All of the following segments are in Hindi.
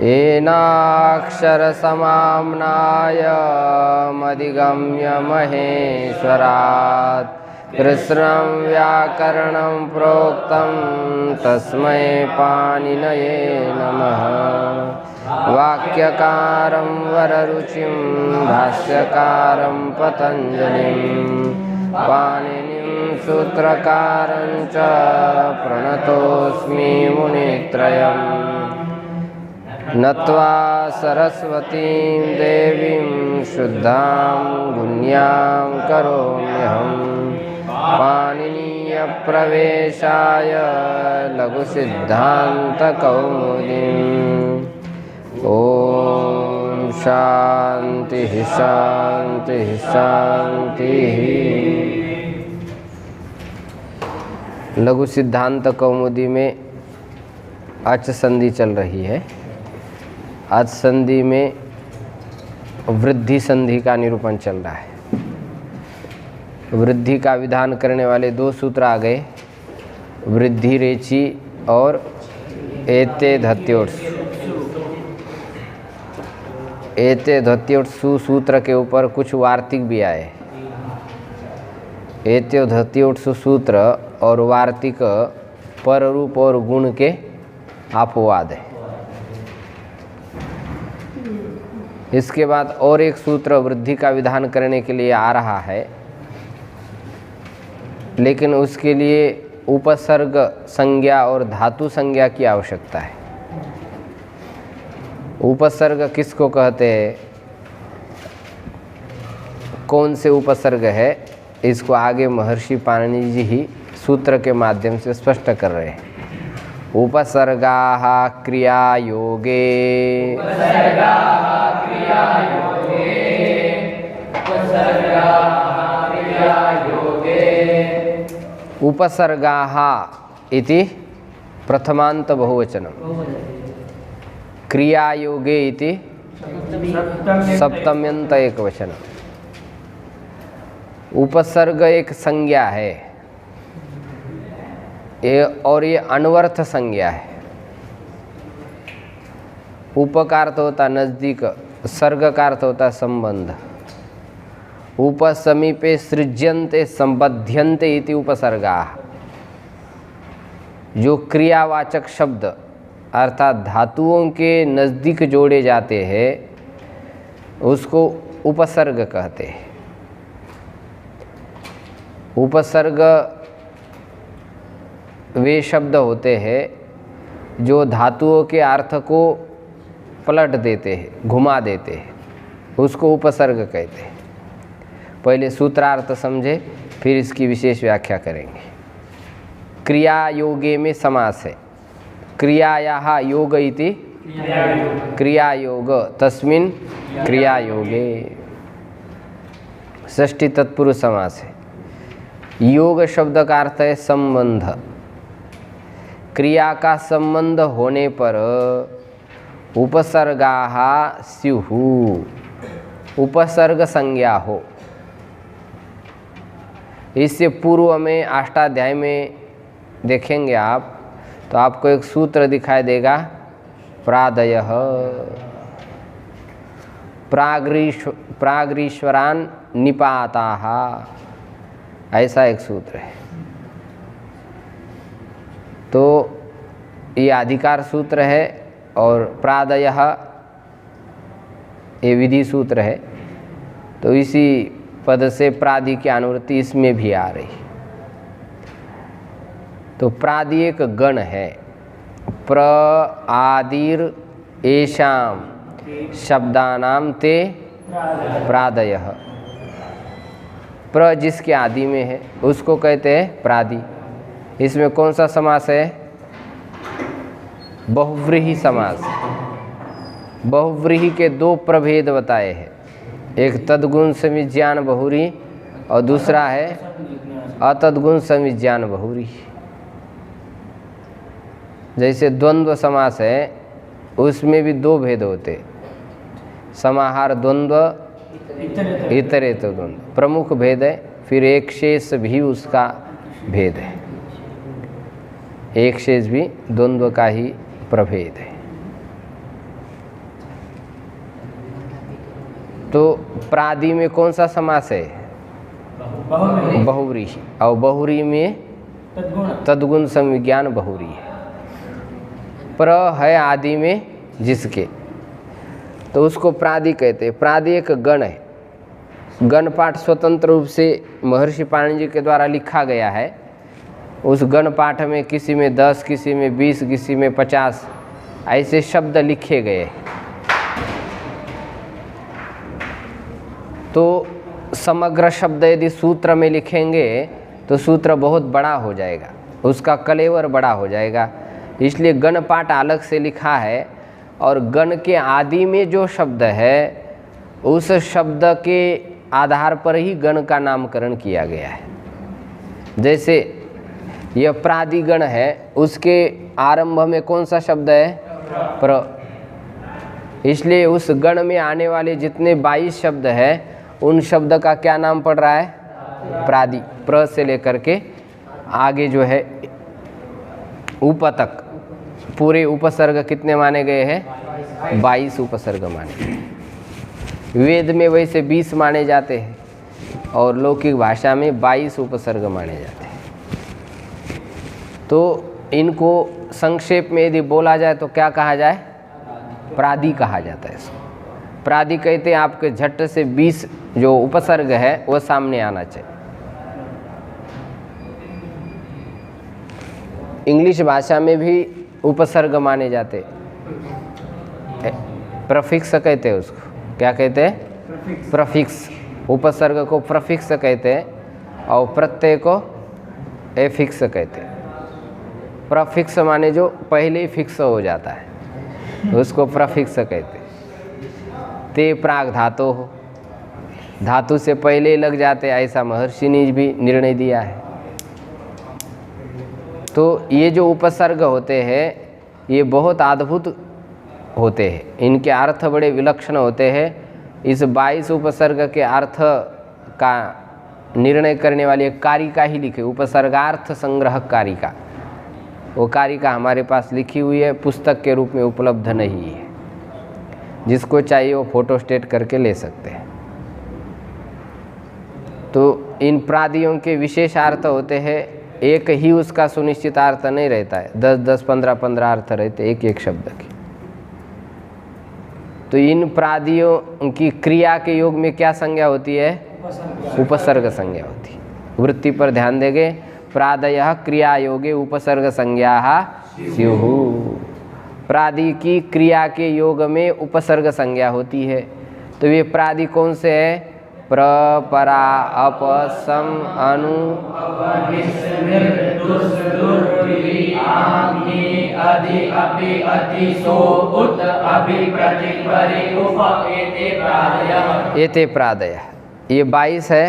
येनाक्षरसमाम्नायमधिगम्य महेश्वरात् कृष्णं व्याकरणं प्रोक्तं तस्मै पाणिनये नमः। वाक्यकारं वररुचिं भाष्यकारं पतञ्जलिं पाणिनिं सूत्रकारं च प्रणतोऽस्मि मुनित्रयम्। नत्वा सरस्वतीं देवीं शुद्धां गुण्यां करोम्यहं पाणिनीयप्रवेशाय लघुसिद्धान्तकौमुदीम्। ॐ शान्तिः शान्तिः शान्तिः। लघु सिद्धांत कौमुदी में अच संधि चल रही है। अच संधि में वृद्धि संधि का निरूपण चल रहा है। वृद्धि का विधान करने वाले दो सूत्र आ गए, वृद्धि रेचि और एते धत्योत्सु। एते धत्योत्सु सूत्र के ऊपर कुछ वार्तिक भी आए। एते धत्योत्सु सूत्र और वार्तिक पर रूप और गुण के अपवाद है। इसके बाद और एक सूत्र वृद्धि का विधान करने के लिए आ रहा है, लेकिन उसके लिए उपसर्ग संज्ञा और धातु संज्ञा की आवश्यकता है। उपसर्ग किसको कहते हैं, कौन से उपसर्ग है, इसको आगे महर्षि पाणिनि जी ही सूत्र के माध्यम से स्पष्ट कर रहे हैं। उपसर्गाः क्रियायोगे उपसर्गाः इति प्रथमांत बहुवचनम, क्रियायोगे इति सप्तम्यंत एकवचनम। उपसर्ग एक संज्ञा है और ये अनवर्थ संज्ञा है। उप का अर्थ होता नज़दीक, सर्ग का अर्थ होता संबंध। उपसमीपे सृज्यन्ते संबध्यन्ते इति उपसर्गाः। जो क्रियावाचक शब्द अर्थात धातुओं के नज़दीक जोड़े जाते हैं उसको उपसर्ग कहते हैं। उपसर्ग वे शब्द होते हैं जो धातुओं के अर्थ को पलट देते हैं, घुमा देते हैं, उसको उपसर्ग कहते हैं। पहले सूत्रार्थ समझे, फिर इसकी विशेष व्याख्या करेंगे। क्रिया योगे में समास है। क्रियायाः योग इति क्रिया योग, तस्मिन् क्रिया योगे षष्ठी तत्पुरुष समास है। योग शब्द का अर्थ है संबंध। क्रिया का संबंध होने पर उपसर्गाः स्युः, उपसर्ग संज्ञा हो। इससे पूर्व में अष्टाध्याय में देखेंगे आप तो आपको एक सूत्र दिखाई देगा, प्रादयः प्राग्रीश्वरान् निपाताः, ऐसा एक सूत्र है। तो ये अधिकार सूत्र है और प्रादयः ये विधि सूत्र है। तो इसी पद से प्रादि की अनुवृत्ति इसमें भी आ रही। तो प्रादि एक गण है। प्र आदिर एषाम शब्दानाम ते प्रादयः। प्र जिसके आदि में है उसको कहते हैं प्रादि। इसमें कौन सा समास है, बहुव्रीहि समास। बहुव्रीहि के दो प्रभेद बताए हैं, एक तद्गुण समिज्ञान बहुरी और दूसरा है अतद्गुण समिज्ञान बहुरी। जैसे द्वंद्व समास है उसमें भी दो भेद होते, समाहार द्वंद्व, इतरेतर द्वंद्व प्रमुख भेद है। फिर एक शेष भी उसका भेद है। एक शेष भी द्वंद्व का ही प्रभेद है। तो प्रादि में कौन सा समास है? बहुव्रीहि। और बहुव्रीहि में तद्गुण संविज्ञान बहुव्रीहि है। प्र है आदि में जिसके, तो उसको प्रादि कहते हैं। प्रादि एक गण है। गण पाठ स्वतंत्र रूप से महर्षि पाणिनि जी के द्वारा लिखा गया है। उस गण पाठ में किसी में 10, किसी में 20, किसी में 50 ऐसे शब्द लिखे गए। तो समग्र शब्द यदि सूत्र में लिखेंगे तो सूत्र बहुत बड़ा हो जाएगा, उसका कलेवर बड़ा हो जाएगा। इसलिए गण पाठ अलग से लिखा है। और गण के आदि में जो शब्द है उस शब्द के आधार पर ही गण का नामकरण किया गया है। जैसे यह प्रादिगण है, उसके आरंभ में कौन सा शब्द है? प्र। इसलिए उस गण में आने वाले जितने 22 शब्द हैं उन शब्द का क्या नाम पड़ रहा है? प्रादि। प्र से लेकर के आगे जो है उप तक पूरे उपसर्ग कितने माने गए हैं? 22 उपसर्ग माने गए। वेद में वैसे 20 माने जाते हैं और लौकिक भाषा में 22 उपसर्ग माने जाते हैं। तो इनको संक्षेप में यदि बोला जाए तो क्या कहा जाए? प्रादि कहा जाता है इसको। प्रादि कहते हैं आपके झट से 20 जो उपसर्ग है वो सामने आना चाहिए। इंग्लिश भाषा में भी उपसर्ग माने जाते, प्रफिक्स कहते हैं उसको। क्या कहते हैं? प्रफिक्स। उपसर्ग को प्रफिक्स कहते हैं और प्रत्यय को एफिक्स कहते हैं। प्रफिक्स माने जो पहले ही फिक्स हो जाता है उसको प्रफिक्स कहते हैं। ते प्राग धातु हो, धातु से पहले लग जाते, ऐसा महर्षि ने भी निर्णय दिया है। तो ये जो उपसर्ग होते हैं ये बहुत अद्भुत होते हैं, इनके अर्थ बड़े विलक्षण होते हैं। इस 22 उपसर्ग के अर्थ का निर्णय करने वाली एक कारिका ही लिखी, उपसर्गार्थ संग्रह कारिका। वो कारिका हमारे पास लिखी हुई है, पुस्तक के रूप में उपलब्ध नहीं है। जिसको चाहिए वो फोटो स्टेट करके ले सकते हैं। तो इन प्रादियों के विशेष अर्थ होते हैं, एक ही उसका सुनिश्चित अर्थ नहीं रहता है, 10-10, 15-15 अर्थ रहते एक एक शब्द के। तो इन प्रादियों की क्रिया के योग में क्या संज्ञा होती है? उपसर्ग संज्ञा होती है। वृत्ति पर ध्यान देंगे। प्रादयः क्रिया योगे उपसर्ग संज्ञाः स्युः। प्रादि की क्रिया के योग में उपसर्ग संज्ञा होती है। तो ये प्रादि कौन से है? प्र, परा, अप, सम, अनु, एते प्रादय। ये 22 है।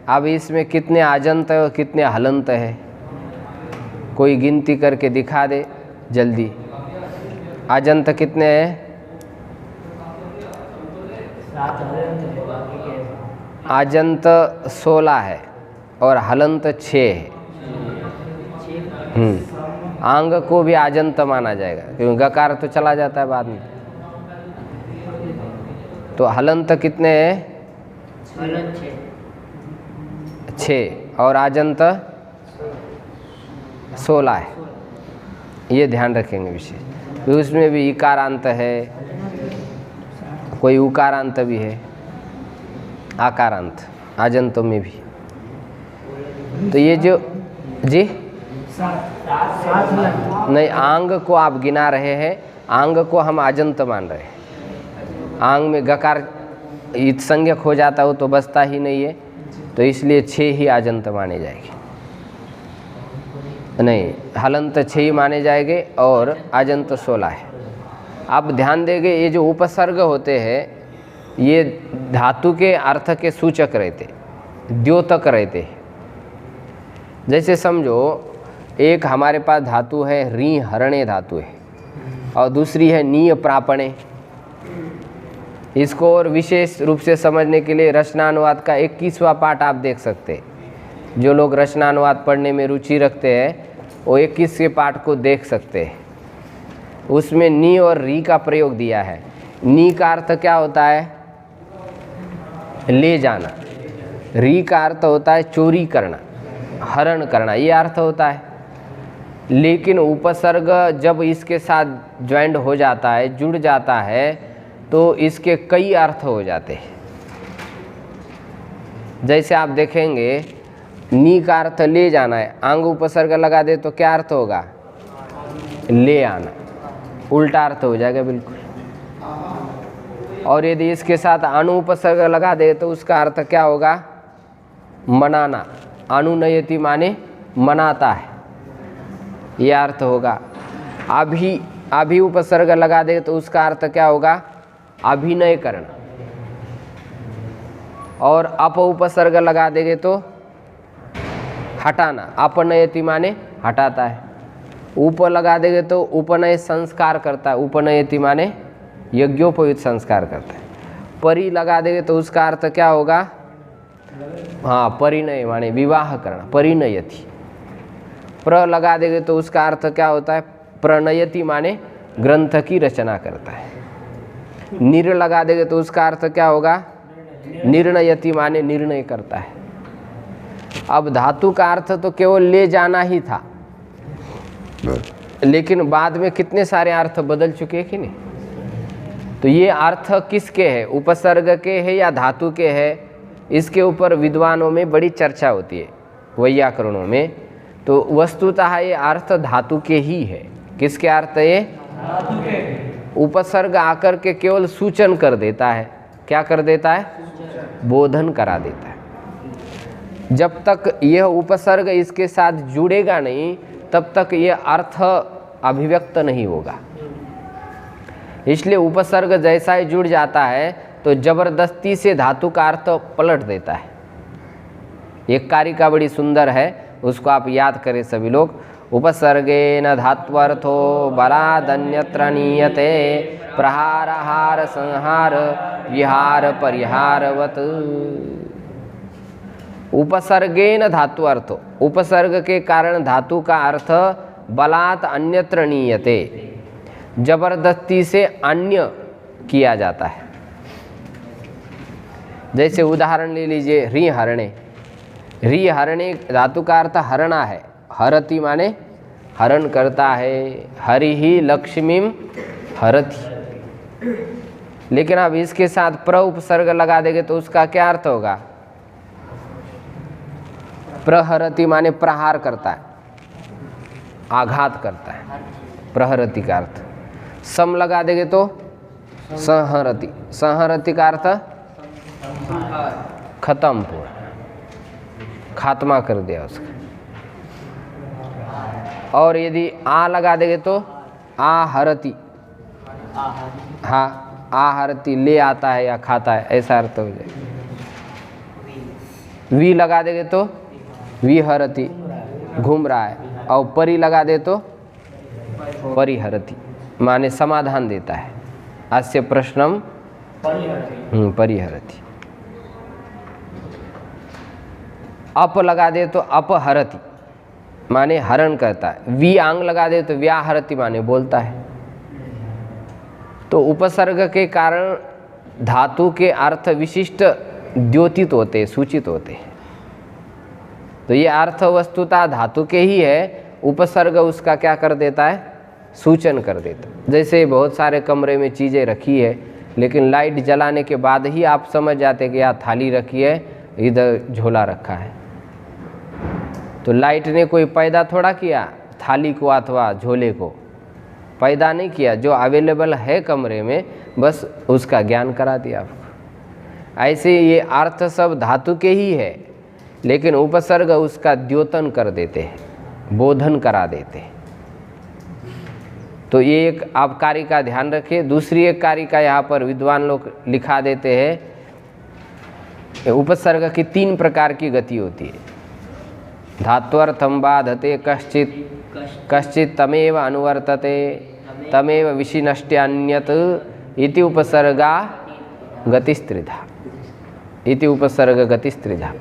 अब इसमें कितने आजंत है और कितने हलंत है कोई गिनती करके दिखा दे जल्दी। आजंत कितने हैं? आजंत 16 है और हलंत 6 है। आंग को भी आजंत माना जाएगा क्योंकि गकार तो चला जाता है बाद में। तो हलंत कितने हैं? 6 और आजंत 16 है। ये ध्यान रखेंगे विशेष। उसमें भी इकारांत है, कोई उकारांत भी है, आकारांत आजंतों में भी। तो ये जो जी नहीं, आंग को आप गिना रहे हैं, आंग को हम आजंत मान रहे हैं। आंग में गकार संज्ञक हो जाता हो तो बचता ही नहीं है, तो इसलिए 6 ही आजंत माने जाएंगे। नहीं, हलंत 6 ही माने जाएंगे और आजंत 16 है। आप ध्यान देंगे ये जो उपसर्ग होते हैं ये धातु के अर्थ के सूचक रहते, द्योतक रहते। जैसे समझो एक हमारे पास धातु है री हरणे धातु है और दूसरी है नीय प्रापणे। इसको और विशेष रूप से समझने के लिए रचनानुवाद का 21वां पाठ आप देख सकते हैं। जो लोग रचनानुवाद पढ़ने में रुचि रखते हैं वो 21 के पाठ को देख सकते हैं। उसमें नी और री का प्रयोग दिया है। नी का अर्थ क्या होता है? ले जाना। री का अर्थ होता है चोरी करना, हरण करना, ये अर्थ होता है। लेकिन उपसर्ग जब इसके साथ ज्वाइंट हो जाता है, जुड़ जाता है, तो इसके कई अर्थ हो जाते हैं। जैसे आप देखेंगे, नी का अर्थ ले जाना है, आंग उपसर्ग लगा दे तो क्या अर्थ होगा? ले आना, उल्टा अर्थ हो जाएगा बिल्कुल। और यदि इसके साथ अनु उपसर्ग लगा दे तो उसका अर्थ क्या होगा? मनाना। अनुनयति माने मनाता है, यह अर्थ होगा। अभी उपसर्ग लगा दे तो उसका अर्थ क्या होगा? अभिनय करना। और अप उपसर्ग लगा देंगे तो हटाना। अपनयति माने हटाता है। उप लगा देंगे तो उपनय संस्कार करता है। उपनयति माने यज्ञोपयुक्त संस्कार करता है। परि लगा देंगे तो उसका अर्थ क्या होगा? हाँ, परिणय माने विवाह करना, परिणयति। प्र लगा देंगे तो उसका अर्थ क्या होता है? प्रणयति माने ग्रंथ की रचना करता है। निर लगा देंगे तो उसका अर्थ क्या होगा? निर्णयति माने निर्णय करता है। अब धातु का अर्थ तो केवल ले जाना ही था, लेकिन बाद में कितने सारे अर्थ बदल चुके हैं कि नहीं? तो ये अर्थ किसके हैं? उपसर्ग के हैं या धातु के हैं? इसके ऊपर विद्वानों में बड़ी चर्चा होती है, वैयाकरणों में। तो वस्तुतः ये अर्थ धातु के ही है। किसके अर्थ? ये धातु के। उपसर्ग आकर के केवल सूचन कर देता है। क्या कर देता है? बोधन करा देता है। जब तक यह उपसर्ग इसके साथ जुड़ेगा नहीं, तब तक यह अर्थ अभिव्यक्त नहीं होगा। इसलिए उपसर्ग जैसा ही जुड़ जाता है तो जबरदस्ती से धातु का अर्थ पलट देता है। एक कारिका बड़ी सुंदर है, उसको आप याद करें सभी लोग। उपसर्गेन धात्वर्थो बलादन्यत्र नीयते प्रहार हार संहार विहार परिहारवत। उपसर्गेन धातु अर्थो, उपसर्ग के कारण धातु का अर्थ बलात् अन्यत्र नीयते, जबरदस्ती से अन्य किया जाता है। जैसे उदाहरण ले लीजिए, री हरणे। री हरणे धातु का अर्थ हरणा है। हरति माने हरण करता है। हरि ही लक्ष्मीम हरति। लेकिन अब इसके साथ प्र उपसर्ग लगा देंगे तो उसका क्या अर्थ होगा? प्रहरति माने प्रहार करता है, आघात करता है, प्रहरति का अर्थ। सम लगा देंगे तो संहरति। संहरति का अर्थ खत्म, पूरा खात्मा कर दिया उसका। और यदि आ लगा देंगे तो आहरति। हाँ, आहरति ले आता है या खाता है, ऐसा अर्थ हो जाएगा। वी लगा देंगे तो विहरति, घूम रहा है। और परि लगा दे तो परिहरति माने समाधान देता है। अस्य प्रश्नम परिहरति। अप लगा दे तो अपहरति माने हरण करता है। वी आंग लगा दे तो व्याहरति माने बोलता है। तो उपसर्ग के कारण धातु के अर्थ विशिष्ट द्योतित होते हैं, सूचित होते हैं। तो ये अर्थ वस्तुतः धातु के ही है, उपसर्ग उसका क्या कर देता है? सूचन कर देता है। जैसे बहुत सारे कमरे में चीज़ें रखी है, लेकिन लाइट जलाने के बाद ही आप समझ जाते कि यहाँ थाली रखी है, इधर झोला रखा है। तो लाइट ने कोई पैदा थोड़ा किया थाली को अथवा झोले को, पैदा नहीं किया। जो अवेलेबल है कमरे में, बस उसका ज्ञान करा दिया आपको। ऐसे ये अर्थ सब धातु के ही है, लेकिन उपसर्ग उसका द्योतन कर देते हैं, बोधन करा देते हैं। तो ये एक आप कार्य का ध्यान रखिए। दूसरी एक कार्य का यहाँ पर विद्वान लोग लिखा देते हैं, उपसर्ग की 3 प्रकार की गति होती है। धात्वर्थम बाधते कश्चित, कश्चित तमेव अनुवर्तते, तमेव विशिनष्ट्यन्यत इति उपसर्गा गतिस्त्रिधा। इति उपसर्ग गतिस्त्रिधा।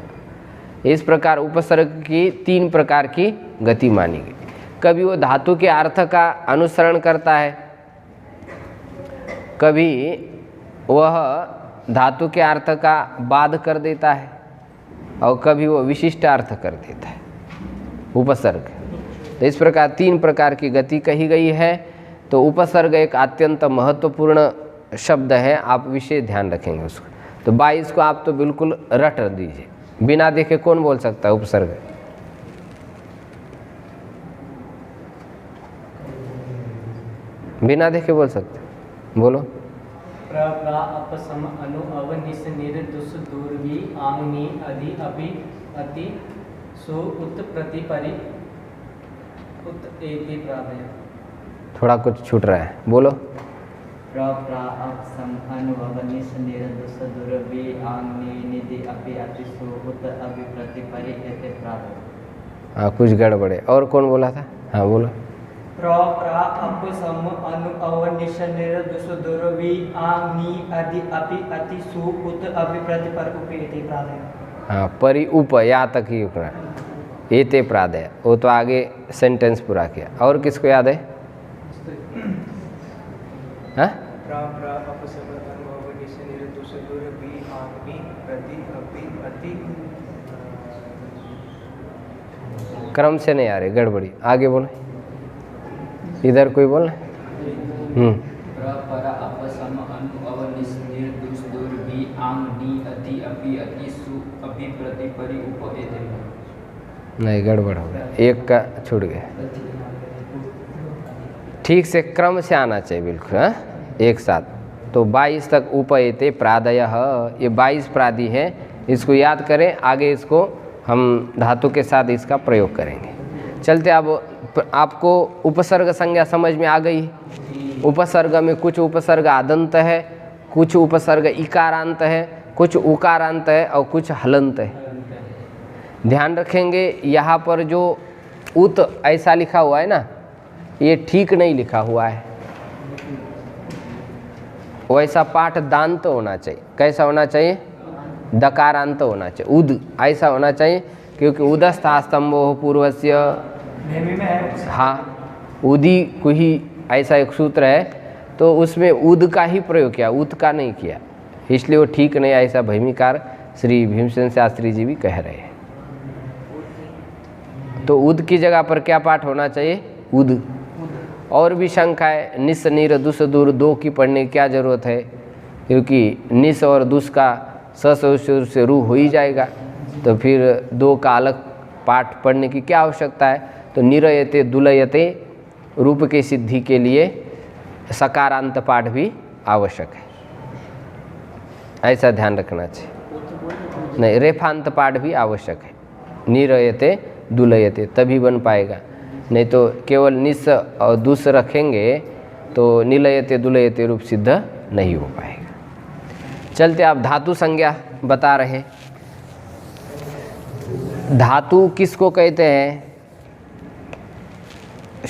इस प्रकार उपसर्ग की 3 प्रकार की गति मानी गई। कभी वो धातु के अर्थ का अनुसरण करता है, कभी वह धातु के अर्थ का बाध कर देता है और कभी वो विशिष्ट अर्थ कर देता है, उपसर्ग। तो इस प्रकार 3 प्रकार की गति कही गई है। तो उपसर्ग एक अत्यंत महत्वपूर्ण शब्द है, आप विशेष ध्यान रखेंगे उसको। तो 22 को आप तो बिल्कुल रट दीजिए, बिना देखे कौन बोल सकता है उपसर्ग? बिना देखे बोल सकते, बोलो। प्र प्रा अप सम अनु अव निस निर दुस दूरवी आंग नी अधि अभि अति सु उत प्रति परि उत एति प्रादय। थोड़ा कुछ छूट रहा है, बोलो। प्र प्रा अप सम अनु अव निस निर दुस दूरवी आंग नी निधि अभि अति सु उत अभि प्रति परि एति प्रादय। हाँ, कुछ गड़बड़े। और कौन बोला था? हाँ बोलो। प्र प्रा अप सम अनु अव निस निर दुस दूरवी आंग नी अधि अभि अति सु उत अभि प्रति परि उप एति प्रादय। हाँ, परि उप, यहाँ तक ही रुकना। एते प्रादय, वो तो आगे सेंटेंस पूरा किया। और किसको याद है? हाँ? प्र प्रा अप सम अनु अव निस निर दुस दूरवी आंग नी अधि अभि अति। क्रम से नहीं आ रहे, गड़बड़ी। आगे बोलो, इधर कोई बोल। प्र परा अप सम अनु अव निस निर दुस दूरवी आंग नी अधि अभि अति सु अभि प्रति परि उप एति। नहीं, गड़बड़ हो गया, एक का छूट गया। ठीक से क्रम से आना चाहिए बिल्कुल, हाँ? एक साथ। तो 22 तक उपएते प्रादयः, ये 22 प्रादि है, इसको याद करें। आगे इसको हम धातु के साथ इसका प्रयोग करेंगे। चलते, अब आपको उपसर्ग संज्ञा समझ में आ गई। उपसर्ग में कुछ उपसर्ग आदंत है, कुछ उपसर्ग इकारांत है, कुछ उकारांत है और कुछ हलंत है। ध्यान रखेंगे, यहाँ पर जो उत ऐसा लिखा हुआ है ना, ये ठीक नहीं लिखा हुआ है। वैसा पाठ दांत होना चाहिए। कैसा होना चाहिए? दकारांत होना चाहिए। उद ऐसा होना चाहिए, क्योंकि उदस्था स्तंभो पूर्वस्य। हाँ, उदी कुही ऐसा एक सूत्र है, तो उसमें उद का ही प्रयोग किया, उत का नहीं किया, इसलिए वो ठीक नहीं। ऐसा भूमिकार श्री भीमसेन शास्त्री जी भी कह रहे हैं। तो उद की जगह पर क्या पाठ होना चाहिए? उद। और भी शंका है, निस निर दुस दूर 2 की पढ़ने की क्या जरूरत है? क्योंकि निस और दुस का स से रू हो ही जाएगा, तो फिर 2 का अलग पाठ पढ़ने की क्या आवश्यकता है? तो निरयते दुलयते रूप की सिद्धि के लिए सकारांत पाठ भी आवश्यक है, ऐसा ध्यान रखना चाहिए। नहीं, रेफांत पाठ भी आवश्यक है। निरयते दुलयते तभी बन पाएगा, नहीं तो केवल निस और दुस रखेंगे तो निलयते दुलयते रूप सिद्ध नहीं हो पाएगा। चलते, आप धातु संज्ञा बता रहे। धातु किसको कहते हैं?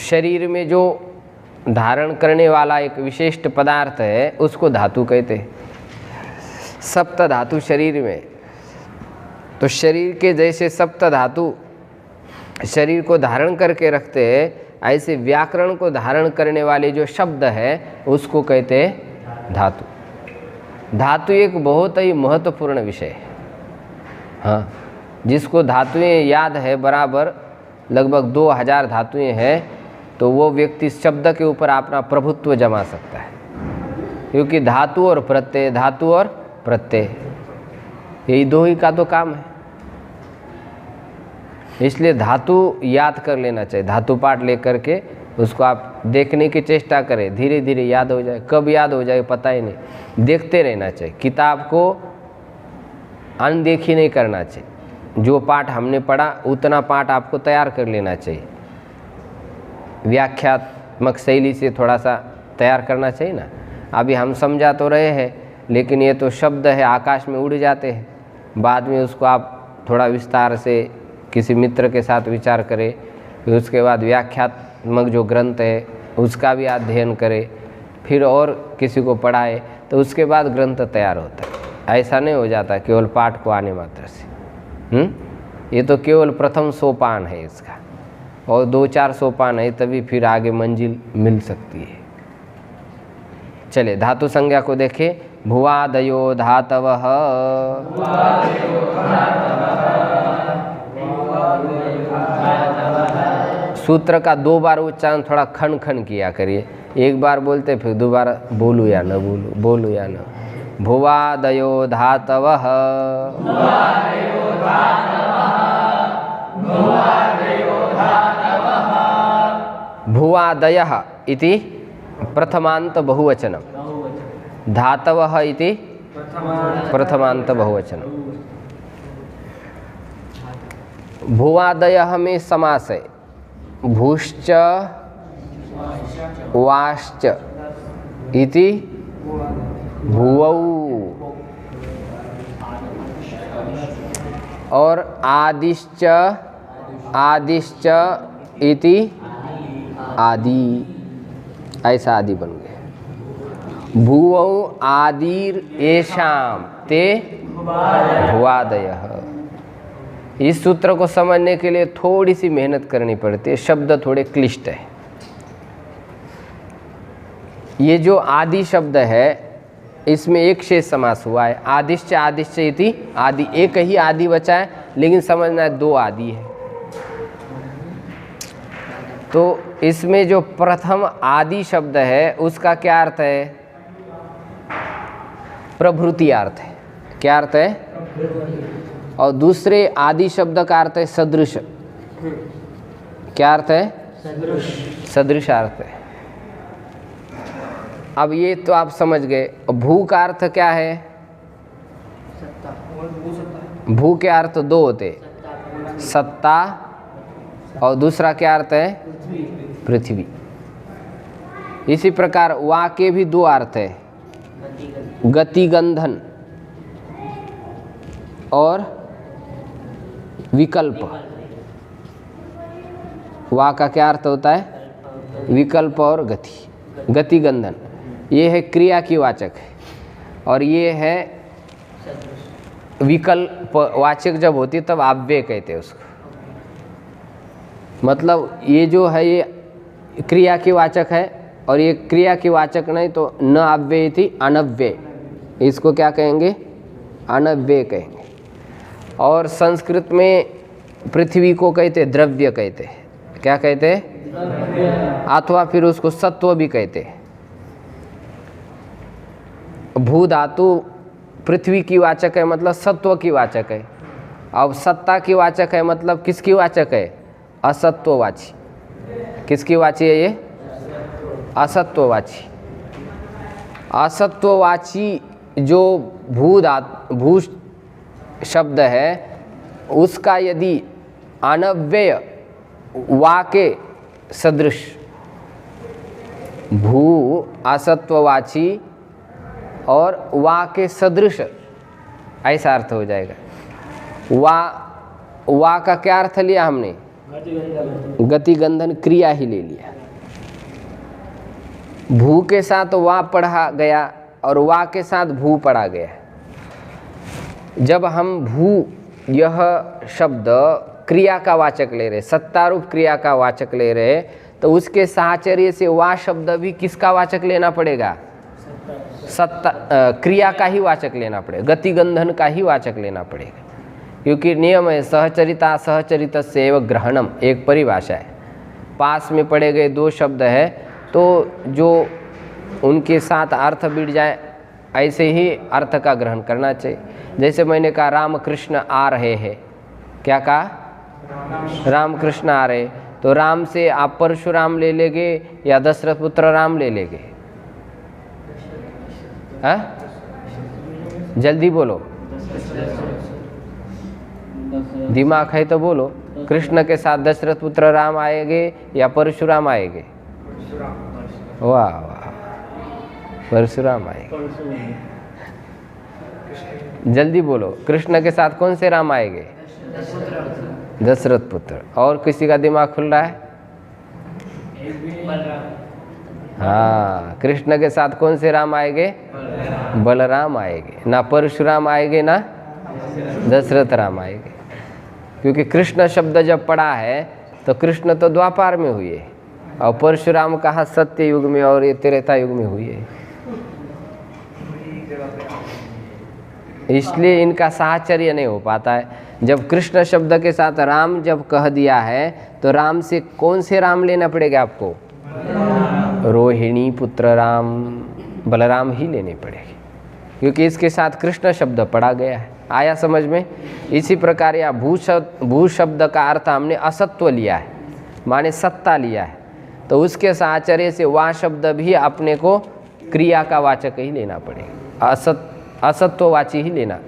शरीर में जो धारण करने वाला एक विशिष्ट पदार्थ है, उसको धातु कहते हैं। सप्त धातु शरीर में, तो शरीर के जैसे सप्त धातु शरीर को धारण करके रखते हैं, ऐसे व्याकरण को धारण करने वाले जो शब्द है उसको कहते हैं धातु। धातु एक बहुत ही महत्वपूर्ण विषय है। हाँ, जिसको धातुएं याद है बराबर, लगभग 2000 धातुएं हैं, तो वो व्यक्ति शब्द के ऊपर अपना प्रभुत्व जमा सकता है। क्योंकि धातु और प्रत्यय, धातु और प्रत्यय, यही 2 ही का तो काम है। इसलिए धातु याद कर लेना चाहिए। धातु पाठ लेकर के उसको आप देखने की चेष्टा करें, धीरे धीरे याद हो जाए। कब याद हो जाए पता ही नहीं, देखते रहना चाहिए। किताब को अनदेखी नहीं करना चाहिए। जो पाठ हमने पढ़ा उतना पाठ आपको तैयार कर लेना चाहिए। व्याख्यात्मक शैली से थोड़ा सा तैयार करना चाहिए ना। अभी हम समझा तो रहे हैं, लेकिन ये तो शब्द है, आकाश में उड़ जाते हैं। बाद में उसको आप थोड़ा विस्तार से किसी मित्र के साथ विचार करें, फिर उसके बाद व्याख्यात्मक जो ग्रंथ है उसका भी अध्ययन करें, फिर और किसी को पढ़ाए, तो उसके बाद ग्रंथ तैयार होता है। ऐसा नहीं हो जाता केवल पाठ को आने मात्र से। ये तो केवल प्रथम सोपान है इसका, और 2-4 सोपान है, तभी फिर आगे मंजिल मिल सकती है। चले धातु संज्ञा को देखें। भुवादयो धातवः, सूत्र का 2 बार उच्चारण थोड़ा खन खन किया करिए। एक बार बोलते फिर दोबारा बोलूँ या न बोलूँ, बोलूँ या न। भुवादयो धातवः, भुवादयः इति प्रथमांत बहुवचनम, धातवः इति प्रथमांत बहुवचनम। भुवादयः में समास है, भूश्च वाश्च इति भुवौ, और आदिश्च आदिश्च इति आदि, ऐसा आदि बन गया। भुवौ आदिर येषाम ते भुवादयः। इस सूत्र को समझने के लिए थोड़ी सी मेहनत करनी पड़ती है, शब्द थोड़े क्लिष्ट है। ये जो आदि शब्द है इसमें एक शेष समास हुआ है, आदिश्च आदिश्च इति आदि, एक ही आदि बचा है, लेकिन समझना है 2 आदि है। तो इसमें जो प्रथम आदि शब्द है उसका क्या अर्थ है? प्रभृति अर्थ है। क्या अर्थ है? और दूसरे आदि शब्द का अर्थ है सदृश। क्या अर्थ है? सदृश अर्थ है। अब ये तो आप समझ गए। भू का अर्थ क्या है? भू के अर्थ 2 होते, सत्ता, और दूसरा क्या अर्थ है? पृथ्वी। इसी प्रकार वा के भी 2 अर्थ है, गतिगंधन और विकल्प। वा का क्या अर्थ होता है? विकल्प और गति, गतिगंधन। ये है क्रिया की वाचक है, और ये है विकल्प वाचक जब होती है तब अव्यय कहते हैं उसको। मतलब ये जो है ये क्रिया की वाचक है, और ये क्रिया की वाचक नहीं तो न अव्यय थी, अनव्यय। इसको क्या कहेंगे? अनव्यय कहेंगे। और संस्कृत में पृथ्वी को कहते द्रव्य कहते हैं। क्या कहते हैं? अथवा फिर उसको सत्व भी कहते हैं। भू धातु पृथ्वी की वाचक है, मतलब सत्व की वाचक है। अब सत्ता की वाचक है, मतलब किसकी वाचक है? असत्ववाची। किसकी वाची है ये? असत्ववाची। असत्ववाची जो भू शब्द है उसका यदि अनव्यय वा के सदृश, भू असत्ववाची और वा के सदृश, ऐसा अर्थ हो जाएगा। वा का क्या अर्थ लिया हमने? गतिगंधन, क्रिया ही ले लिया। भू के साथ वा पढ़ा गया और वा के साथ भू पढ़ा गया। जब हम भू यह शब्द क्रिया का वाचक ले रहे, सत्तारूप क्रिया का वाचक ले रहे, तो उसके साहचर्य से वा शब्द भी किसका वाचक लेना पड़ेगा? सत्ता क्रिया का ही वाचक लेना पड़ेगा, गतिगंधन का ही वाचक लेना पड़ेगा। क्योंकि नियम है सहचरिता सहचरित सेव ग्रहणम, एक परिभाषा है। पास में पढ़े गए 2 शब्द है तो जो उनके साथ अर्थ बिड़ जाए ऐसे ही अर्थ का ग्रहण करना चाहिए। जैसे मैंने कहा रामकृष्ण आ रहे हैं, क्या कहा? रामकृष्ण आ रहे, तो राम से आप परशुराम ले लेंगे या दशरथ पुत्र राम ले लेंगे? हाँ, जल्दी बोलो, दिमाग है तो बोलो। कृष्ण के साथ दशरथ पुत्र राम आएंगे या परशुराम आएंगे? वाह वाह, परशुराम आएंगे। जल्दी बोलो, कृष्ण के साथ कौन से राम आएंगे? दशरथ पुत्र। और किसी का दिमाग खुल रहा है? हाँ, कृष्ण के साथ कौन से राम आएंगे? बलराम आएंगे। ना परशुराम आएंगे ना दशरथ राम आएंगे। क्योंकि कृष्ण शब्द जब पढ़ा है तो कृष्ण तो द्वापार में हुए और परशुराम कहा सत्य युग में और ये त्रेता युग में हुए। इसलिए इनका साहचर्य नहीं हो पाता है। जब कृष्ण शब्द के साथ राम जब कह दिया है तो राम से कौन से राम लेना पड़ेगा आपको? रोहिणी पुत्र राम, बलराम ही लेने पड़ेगी, क्योंकि इसके साथ कृष्ण शब्द पड़ा गया है। आया समझ में? इसी प्रकार या भू शब्द का अर्थ हमने असत्व लिया है, माने सत्ता लिया है, तो उसके साहचर्य से वह शब्द भी अपने को क्रिया का वाचक ही लेना पड़ेगा, असत्ववाची ही लेना,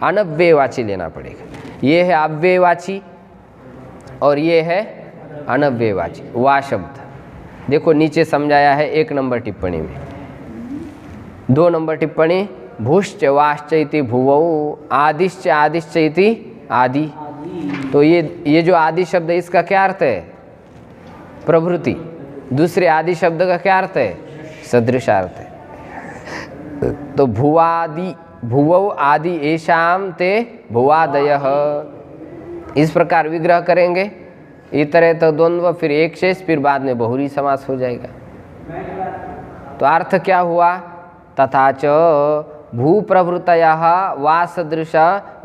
अनव्ययवाची लेना पड़ेगा। ये है अव्ययवाची और ये है अनव्ययवाची। वा शब्द देखो नीचे समझाया है 1 नंबर टिप्पणी में। 2 नंबर टिप्पणी, भूश्च वाश्च इति भुवौ, आदिश्च आदिश्च इति आदि। तो ये जो आदि शब्द है इसका क्या अर्थ है? प्रभृति। दूसरे आदि शब्द का क्या अर्थ है? सदृशार्थ है। तो भुवादि, भुवौ आदि एषाम ते भुवादयः, इस प्रकार विग्रह करेंगे। इतरे तो द्वंद्व, फिर एक शेष, फिर बाद में बहुरी समास हो जाएगा। तो अर्थ क्या हुआ? तथा च भू प्रभृतयः वा सदृश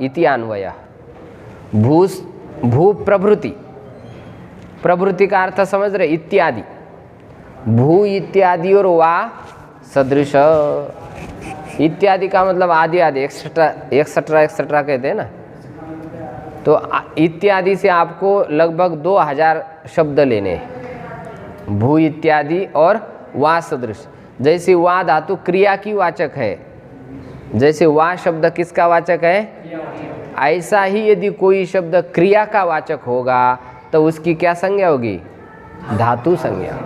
इति अन्वयः। भू प्रभृति, प्रभृति का अर्थ समझ रहे? इत्यादि, भू इत्यादि और वा सदृश। इत्यादि का मतलब आदि आदि, एक्सेट्रा कहते हैं ना। तो इत्यादि से आपको लगभग 2000 शब्द लेने हैं, भू इत्यादि और वा सदृश। जैसे वा धातु क्रिया की वाचक है, जैसे वा शब्द किसका वाचक है? ऐसा ही यदि कोई शब्द क्रिया का वाचक होगा तो उसकी क्या संज्ञा होगी? धातु संज्ञा।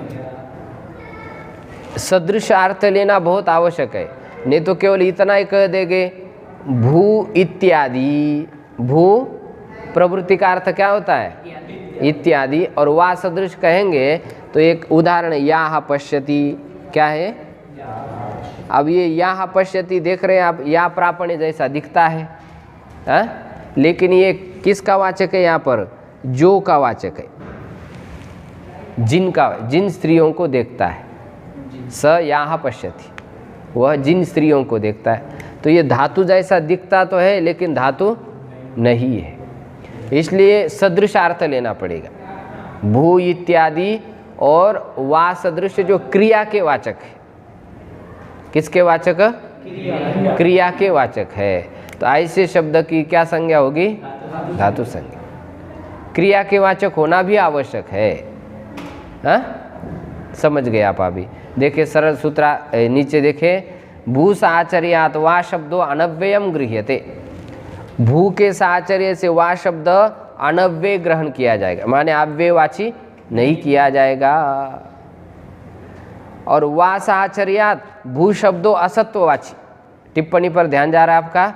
सदृश अर्थ लेना बहुत आवश्यक है, नहीं तो केवल इतना ही कह देंगे भू इत्यादि। भू प्रवृत्ति का अर्थ क्या होता है? इत्यादि। और वा सदृश कहेंगे तो एक उदाहरण, याह पश्यति, क्या है? अब ये याह पश्यति देख रहे हैं आप, या प्रापण्य जैसा दिखता है, लेकिन ये किसका वाचक है? यहाँ पर जो का वाचक है, जिनका, जिन स्त्रियों को देखता है। स याह पश्यति, वह जिन स्त्रियों को देखता है। तो ये धातु जैसा दिखता तो है लेकिन धातु नहीं है, इसलिए सदृश अर्थ लेना पड़ेगा। भू इत्यादि और वा सदृश जो क्रिया के वाचक है। किसके वाचक? क्रिया के वाचक है। तो ऐसे शब्द की क्या संज्ञा होगी? धातु संज्ञा। क्रिया के वाचक होना भी आवश्यक है। समझ गए आप? अभी देखिए सरल सूत्र नीचे देखें, भू साचर्यात वा शब्दो अनव्ययम गृह्यते। भू के साचर्य से वा शब्द अनव्यय ग्रहण किया जाएगा, माने अव्ययवाची नहीं किया जाएगा। और वा साचर्यात भू शब्दो असत्ववाची। टिप्पणी पर ध्यान जा रहा है आपका?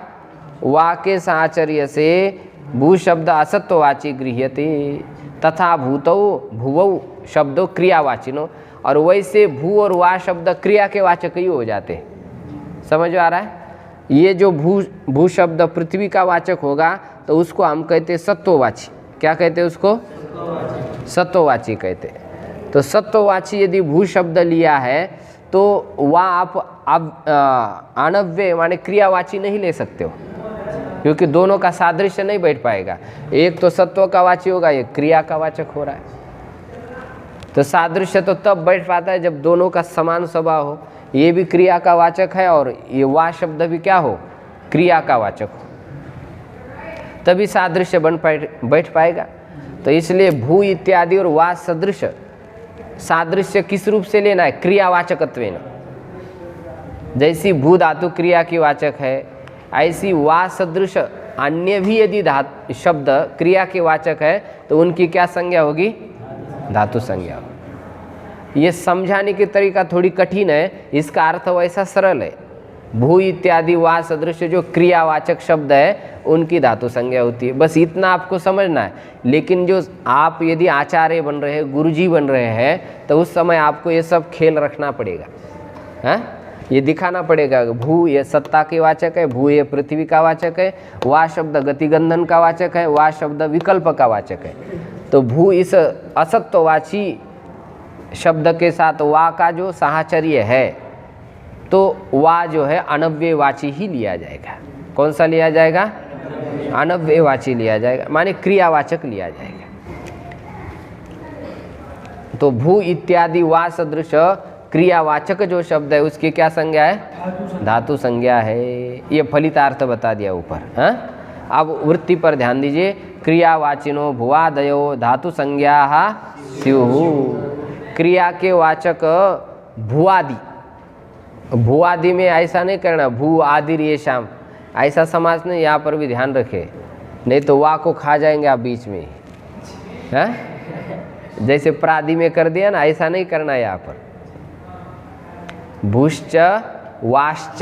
वा के साचर्य से भू शब्द असत्ववाची गृह्यते, तथा भूतौ भुवौ शब्दों क्रियावाचिनो। और वैसे भू और वा शब्द क्रिया के वाचक ही हो जाते हैं। समझ आ रहा है? ये जो भू शब्द पृथ्वी का वाचक होगा तो उसको हम कहते हैं सत्ववाची। क्या कहते हैं उसको? सत्ववाची कहते हैं। तो सत्ववाची यदि भू शब्द लिया है तो वह आप अनव्यय माने क्रियावाची नहीं ले सकते हो, क्योंकि दोनों का सादृश्य नहीं बैठ पाएगा। एक तो सत्व का वाची होगा, एक क्रिया का वाचक हो रहा है। तो सादृश्य तो तब बैठ पाता है जब दोनों का समान स्वभाव हो। ये भी क्रिया का वाचक है और ये वा शब्द भी क्या हो? क्रिया का वाचक हो, तभी सादृश्य बैठ पाएगा। तो इसलिए भू इत्यादि और वा सदृश, सादृश्य किस रूप से लेना है? क्रियावाचकत्वेन। जैसी भू धातु क्रिया की वाचक है, ऐसी वा सदृश अन्य भी यदि शब्द क्रिया के वाचक है तो उनकी क्या संज्ञा होगी? धातु संज्ञा। ये समझाने की तरीका थोड़ी कठिन है, इसका अर्थ वैसा सरल है। भू इत्यादि वा सदृश जो क्रियावाचक शब्द है उनकी धातु संज्ञा होती है, बस इतना आपको समझना है। लेकिन जो आप यदि आचार्य बन रहे हैं, गुरुजी बन रहे हैं, तो उस समय आपको ये सब खेल रखना पड़ेगा। ये दिखाना पड़ेगा भू ये सत्ता के वाचक है, भू ये पृथ्वी का वाचक है, वा शब्द गतिगंधन का वाचक है, वा शब्द विकल्प का वाचक है। तो भू इस असत्ववाची शब्द के साथ वा का जो साहचर्य है तो वा जो है अनव्ययवाची ही लिया जाएगा। कौन सा लिया जाएगा? अनव्ययवाची लिया जाएगा, माने क्रियावाचक लिया जाएगा। तो भू इत्यादि वा सदृश क्रियावाचक जो शब्द है उसकी क्या संज्ञा है? धातु संज्ञा है। ये फलितार्थ बता दिया ऊपर। हाँ, अब वृत्ति पर ध्यान दीजिए। क्रियावाचिनो भुवादयो धातु संज्ञा स्युः। क्रिया के वाचक भुआदि, भुआदि में ऐसा नहीं करना भू आदि ये शाम, ऐसा समास नहीं, यहाँ पर भी ध्यान रखे, नहीं तो वा को खा जाएंगे आप बीच में। हाँ, जैसे प्रादि में कर दिया ना, ऐसा नहीं करना यहाँ पर। भूश्च वाश्च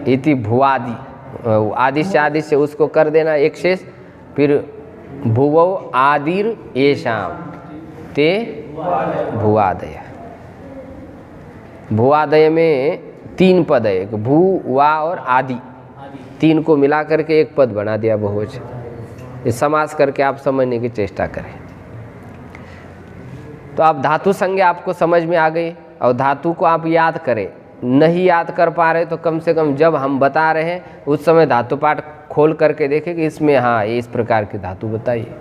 इति भुआदि, आदिश्य आदिश्य उसको कर देना एक शेष, फिर भुवो आदिर येषाम ते भुवादय। भुवादय में 3 पद है, एक भू वा और आदि, 3 को मिला करके एक पद बना दिया बहुवचन। ये समास करके आप समझने की चेष्टा करें। तो आप धातु संज्ञा आपको समझ में आ गई, और धातु को आप याद करें। नहीं याद कर पा रहे तो कम से कम जब हम बता रहे हैं उस समय धातु पाठ खोल करके देखें कि इसमें हाँ ये इस प्रकार की धातु बताइए।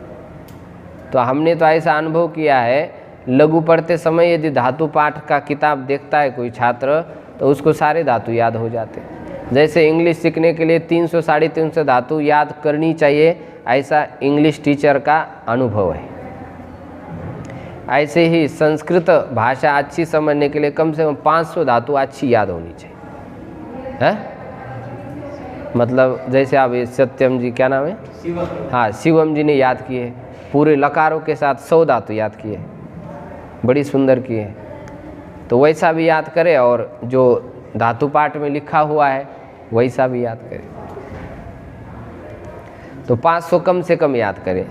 तो हमने तो ऐसा अनुभव किया है, लघु पढ़ते समय यदि धातु पाठ का किताब देखता है कोई छात्र तो उसको सारे धातु याद हो जाते हैं। जैसे इंग्लिश सीखने के लिए 300 साढ़े 300 धातु याद करनी चाहिए, ऐसा इंग्लिश टीचर का अनुभव है। ऐसे ही संस्कृत भाषा अच्छी समझने के लिए कम से कम 500 धातु अच्छी याद होनी चाहिए। है मतलब जैसे आप ये सत्यम जी, क्या नाम है? हाँ, शिवम जी ने याद किए, पूरे लकारों के साथ 100 धातु याद किए, बड़ी सुंदर किए। तो वैसा भी याद करें, और जो धातु पाठ में लिखा हुआ है वैसा भी याद करें। तो 500 कम से कम याद करें,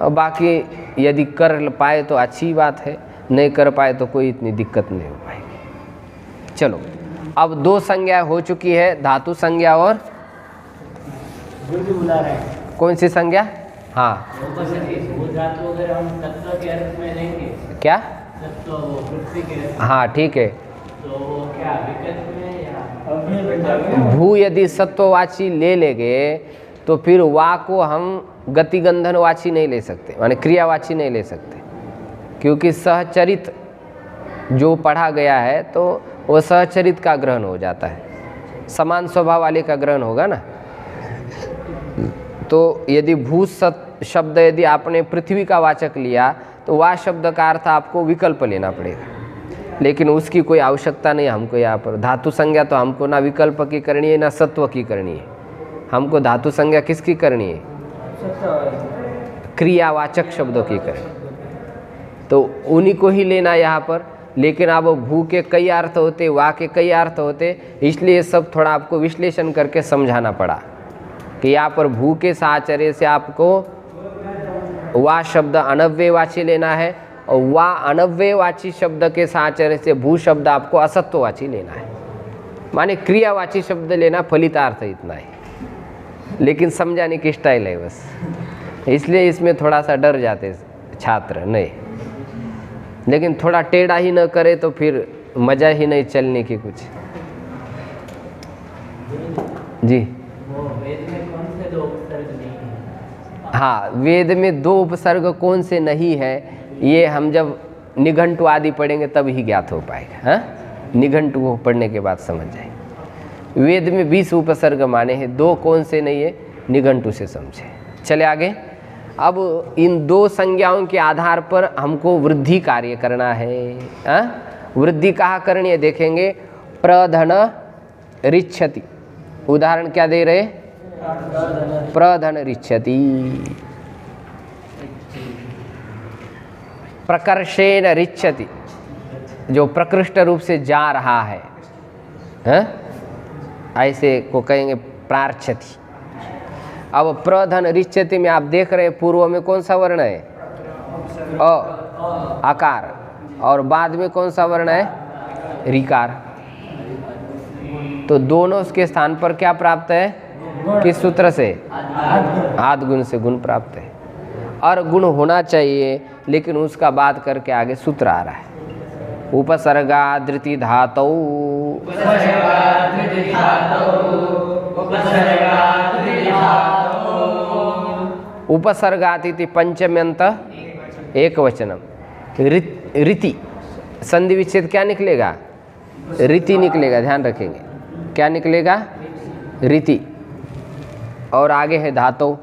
और बाकी यदि कर पाए तो अच्छी बात है, नहीं कर पाए तो कोई इतनी दिक्कत नहीं हो पाएगी। चलो, अब 2 संज्ञा हो चुकी है, धातु संज्ञा और बुला रहे हैं। कौन सी संज्ञा? हाँ, धातु अगर हम तत्व के अर्थ में लेंगे, क्या? तत्व वृत्ति के अर्थ, हाँ ठीक है। तो क्या विकल्प में या भू यदि सत्ववाची ले लेंगे तो फिर वा को हम गतिगंधनवाची नहीं ले सकते, माने क्रियावाची नहीं ले सकते, क्योंकि सहचरित जो पढ़ा गया है तो वो सहचरित का ग्रहण हो जाता है, समान स्वभाव वाले का ग्रहण होगा ना। तो यदि भू शब्द यदि आपने पृथ्वी का वाचक लिया तो वा शब्द का अर्थ आपको विकल्प लेना पड़ेगा, लेकिन उसकी कोई आवश्यकता नहीं हमको। यहाँ पर धातु संज्ञा तो हमको ना विकल्प की करनी है ना सत्व की करनी है, हमको धातु संज्ञा किसकी करनी है? क्रियावाचक शब्दों की करनी, तो उन्हीं को ही लेना यहाँ पर। लेकिन अब भू के कई अर्थ होते, वा के कई अर्थ होते, इसलिए सब थोड़ा आपको विश्लेषण करके समझाना पड़ा कि यहाँ पर भू के साहचर्य से आपको वा शब्द अनव्ययवाची लेना है, और वा अनव्ययवाची शब्द के साहचर्य से भू शब्द आपको असत्ववाची लेना है, माने क्रियावाची शब्द लेना। फलितार्थ इतना है, लेकिन समझाने की स्टाइल है बस, इसलिए इसमें थोड़ा सा डर जाते छात्र। नहीं, लेकिन थोड़ा टेढ़ा ही न करे तो फिर मज़ा ही नहीं चलने की कुछ। जी वो वेद में कौन से 2 उपसर्ग नहीं है? हाँ, वेद में 2 उपसर्ग कौन से नहीं है, ये हम जब निघंटु आदि पढ़ेंगे तब ही ज्ञात हो पाएगा। हाँ, निघंटु को पढ़ने के बाद समझ जाएंगे। वेद में 20 उपसर्ग माने हैं, 2 कौन से नहीं है, निघंटु से समझे। चले आगे। अब इन 2 संज्ञाओं के आधार पर हमको वृद्धि कार्य करना है। वृद्धि कहाँ करनी है देखेंगे। प्रधन रिच्छति, उदाहरण क्या दे रहे? प्रधन रिच्छति। प्रकर्षेण रिच्छति, जो प्रकृष्ट रूप से जा रहा है, ऐसे को कहेंगे प्रार्च्छति। अब प्रधन रिच्छति में आप देख रहे हैं पूर्व में कौन सा वर्ण है? अ, आकार, और बाद में कौन सा वर्ण है? ऋकार। तो दोनों के स्थान पर क्या प्राप्त है? किस सूत्र से? आद गुण से गुण प्राप्त है। और गुण होना चाहिए, लेकिन उसका बात करके आगे सूत्र आ रहा है। उपसर्गादृति धातौ उपसर्गात् इति पंचम्यंत एक वचनम। रीति संधि विच्छेद क्या निकलेगा? रीति निकलेगा, ध्यान रखेंगे। क्या निकलेगा? रीति। और आगे है धातु,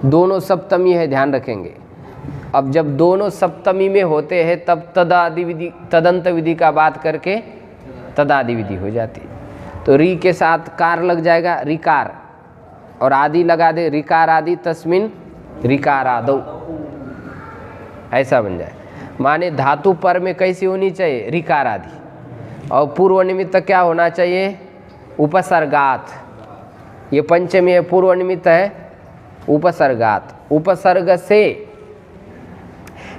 दोनों सप्तमी है, ध्यान रखेंगे। अब जब दोनों सप्तमी में होते हैं तब तदादि विधि, तदंत विधि का बात करके तदादि विधि हो जाती है। तो री के साथ कार लग जाएगा, रिकार, और आदि लगा दे, रिकार आदि तस्मिन रिकार आदौ, ऐसा बन जाए। माने धातु पर में कैसी होनी चाहिए? रिकार आदि, और पूर्व निमित्त क्या होना चाहिए? उपसर्गात। ये पंचमी है, पूर्व निमित्त है उपसर्गात। उपसर्ग से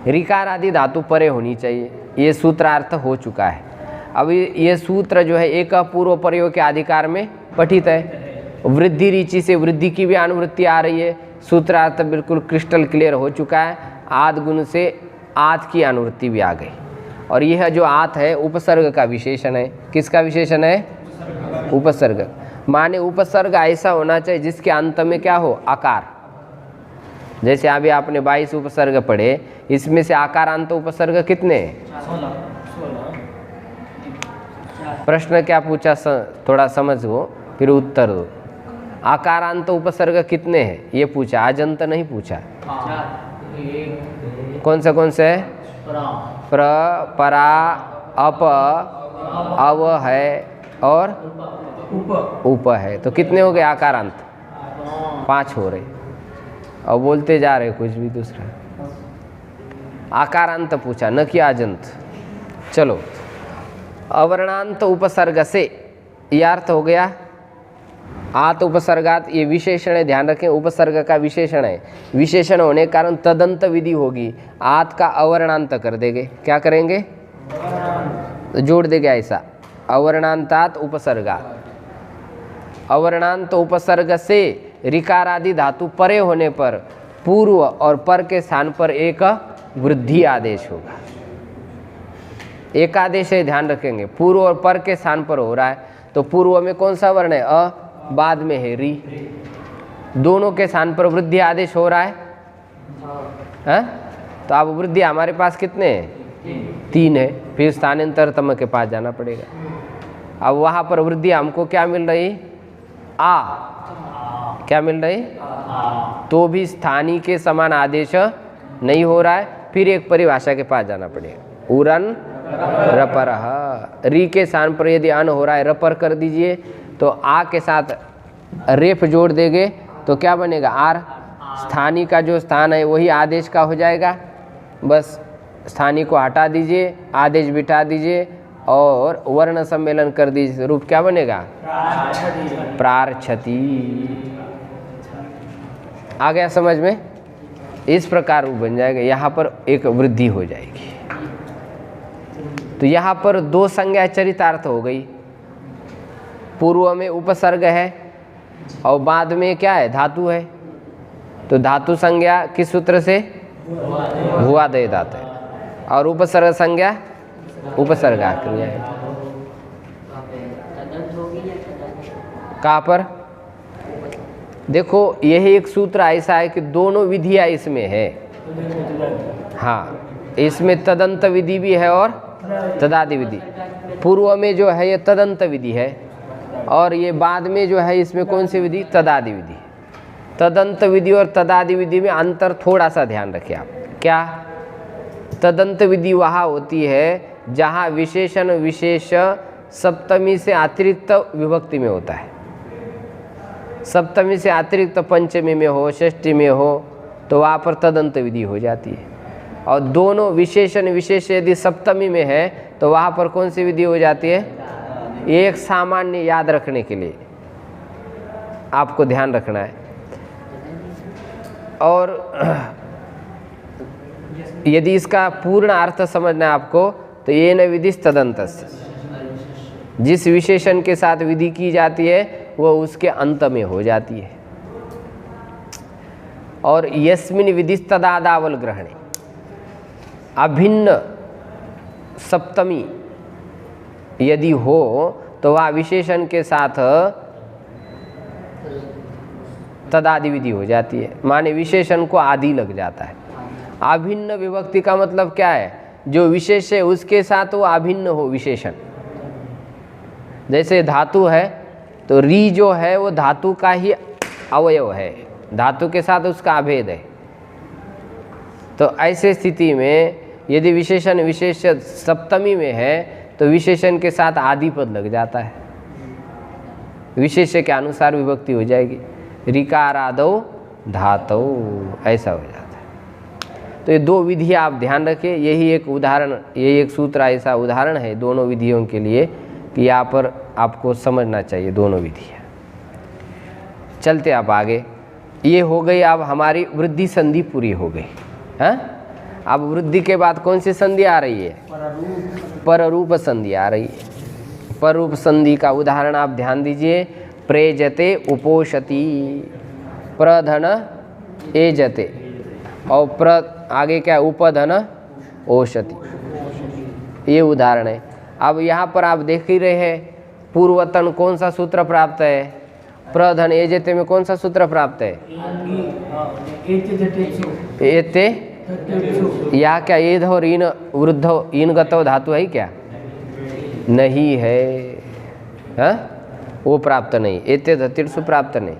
रिकार आदि धातु परे होनी चाहिए। ये सूत्रार्थ हो चुका है। अब ये सूत्र जो है एक पूर्व प्रयोग के अधिकार में पठित है। वृद्धि रीचि से वृद्धि की भी अनुवृत्ति आ रही है। सूत्रार्थ बिल्कुल क्रिस्टल क्लियर हो चुका है। आद गुण से आत की अनुवृत्ति भी आ गई। और यह जो आत है उपसर्ग का विशेषण है। किसका विशेषण है? उपसर्ग। माने उपसर्ग ऐसा होना चाहिए जिसके अंत में क्या हो? आकार। जैसे अभी आपने 22 उपसर्ग पढ़े, इसमें से आकारांत उपसर्ग कितने? 16। प्रश्न क्या पूछा? थोड़ा समझो फिर उत्तर दो। आकारांत उपसर्ग कितने हैं ये पूछा, आजंत नहीं पूछा। कौन से? प्र, परा, अप, अव है और उप है। तो कितने हो गए आकारांत? 5 हो रहे। और बोलते जा रहे कुछ भी दूसरा। आकारांत पूछा, न कि आजंत। चलो, अवर्णांत उपसर्ग से यह अर्थ हो गया। आत उपसर्गात, ये विशेषण है, ध्यान रखें, उपसर्ग का विशेषण है। विशेषण होने के कारण तदंत विधि होगी। आत का अवर्णांत कर देंगे। क्या करेंगे? तो जोड़ देंगे ऐसा, अवर्णांतात उपसर्गात। अवर्णांत उपसर्ग से रिकार आदि धातु परे होने पर पूर्व और पर के स्थान पर एक वृद्धि आदेश होगा। एक आदेश है, ध्यान रखेंगे। पूर्व और पर के स्थान पर हो रहा है तो पूर्व में कौन सा वर्ण है? अ, बाद में है री। दोनों के स्थान पर वृद्धि आदेश हो रहा है। तो अब वृद्धि हमारे पास कितने हैं? 3 है। फिर स्थानांतरतम के पास जाना पड़ेगा। अब वहाँ पर वृद्धि हमको क्या मिल रही? आ। क्या मिल रही? तो भी स्थानीय के समान आदेश नहीं हो रहा है। फिर एक परिभाषा के पास जाना पड़ेगा। उरन रपर। री के स्थान पर यदि अन हो रहा है, रपर कर दीजिए। तो आ के साथ रेफ जोड़ देंगे तो क्या बनेगा? आर। स्थानीय का जो स्थान है वही आदेश का हो जाएगा। बस स्थानीय को हटा दीजिए, आदेश बिठा दीजिए और वर्ण सम्मेलन कर दीजिए। रूप क्या बनेगा? प्रार्छति। आ गया समझ में? इस प्रकार रूप बन जाएगा। यहाँ पर एक वृद्धि हो जाएगी। तो यहाँ पर 2 संज्ञा चरितार्थ हो गई। पूर्व में उपसर्ग है और बाद में क्या है? धातु है। तो धातु संज्ञा किस सूत्र से? भुवादय धातु है। और उपसर्ग संज्ञा उपसर्गा क्रिया है। कहाँ पर? देखो, यही एक सूत्र ऐसा है कि दोनों विधियाँ इसमें है। हाँ, इसमें तदंत विधि भी है और तदादि विधि। पूर्व में जो है ये तदंत विधि है और ये बाद में जो है इसमें कौन सी विधि? तदादि विधि। तदंत विधि और तदादि विधि में अंतर थोड़ा सा ध्यान रखें आप। क्या? तदंत विधि वहाँ होती है जहाँ विशेषण विशेष सप्तमी से अतिरिक्त विभक्ति में होता है। सप्तमी से अतिरिक्त पंचमी में हो, षष्ठी में हो, तो वहाँ पर तदंत विधि हो जाती है। और दोनों विशेषण विशेष यदि सप्तमी में है तो वहाँ पर कौन सी विधि हो जाती है? एक सामान्य याद रखने के लिए आपको ध्यान रखना है। और यदि इसका पूर्ण अर्थ समझना है आपको तो ये न विधि तदंतस्य, जिस विशेषण के साथ विधि की जाती है वो उसके अंत में हो जाती है। और यस्मिन विधि तदादावल ग्रहणे, अभिन्न सप्तमी यदि हो तो वह विशेषण के साथ तदादि विधि हो जाती है, माने विशेषण को आदि लग जाता है। अभिन्न विभक्ति का मतलब क्या है? जो विशेष है उसके साथ वो अभिन्न हो विशेषण। जैसे धातु है तो री जो है वो धातु का ही अवयव है, धातु के साथ उसका अभेद है। तो ऐसे स्थिति में यदि विशेषण विशेष सप्तमी में है तो विशेषण के साथ आदि पद लग जाता है, विशेष्य के अनुसार विभक्ति हो जाएगी। ऋकारादौ धातौ ऐसा हो जाता है। तो ये दो विधि आप ध्यान रखें। यही एक उदाहरण, यही एक सूत्र ऐसा उदाहरण है दोनों विधियों के लिए कि यहाँ पर आपको समझना चाहिए दोनों विधियाँ। चलते आप आगे। ये हो गई अब हमारी वृद्धि संधि पूरी हो गई। हाँ, अब वृद्धि के बाद कौन सी संधि आ रही है? पररूप संधि आ रही है। पररूप संधि का उदाहरण आप ध्यान दीजिए। प्रेजते उपोषति, प्रधन एजते, और प्र आगे क्या? उपधन ओषति, ये उदाहरण है। अब यहाँ पर आप देख ही रहे हैं पूर्वतन कौन सा सूत्र प्राप्त है? प्रधन एजते में कौन सा सूत्र प्राप्त है? एते। यहाँ क्या एध और इन वृद्धो इन गतव धातु है क्या? नहीं है। हाँ, वो प्राप्त नहीं, एते धतिर्सु प्राप्त नहीं,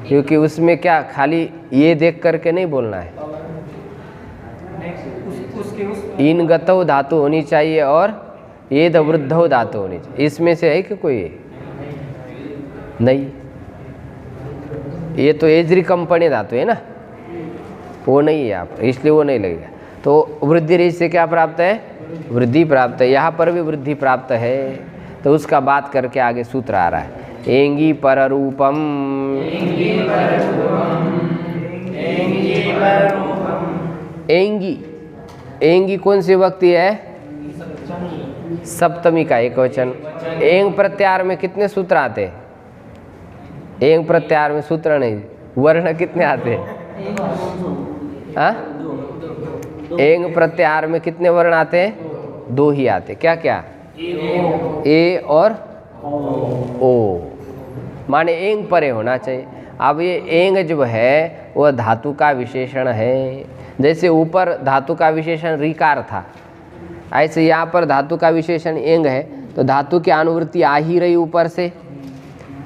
क्योंकि उसमें क्या खाली ये देख करके नहीं बोलना है। इन गतव धातु होनी चाहिए और एध वृद्धो धातु होनी चाहिए। इसमें से है कि कोई? नहीं, ये तो एजरी कंपनी धातु है ना, वो नहीं है यहाँ पर, इसलिए वो नहीं लगेगा। तो वृद्धि रेज से क्या प्राप्त है? वृद्धि प्राप्त है। यहाँ पर भी वृद्धि प्राप्त है, तो उसका बात करके आगे सूत्र आ रहा है। एंगी पररूपम, एंगी, एंगी कौन सी विभक्ति है? सप्तमी का एक वचन। एंग प्रत्याहार में कितने सूत्र आते हैं? एंग प्रत्याहार में सूत्र नहीं, वर्ण कितने आते हैं? हाँ, एंग प्रत्याहार में कितने वर्ण आते हैं? दो ही आते। क्या क्या? ए और ओ, माने एंग परे होना चाहिए। अब ये एंग जो है वह धातु का विशेषण है। जैसे ऊपर धातु का विशेषण ऋकार था, ऐसे यहाँ पर धातु का विशेषण एंग है, तो धातु की अनुवृत्ति आ ही रही ऊपर से।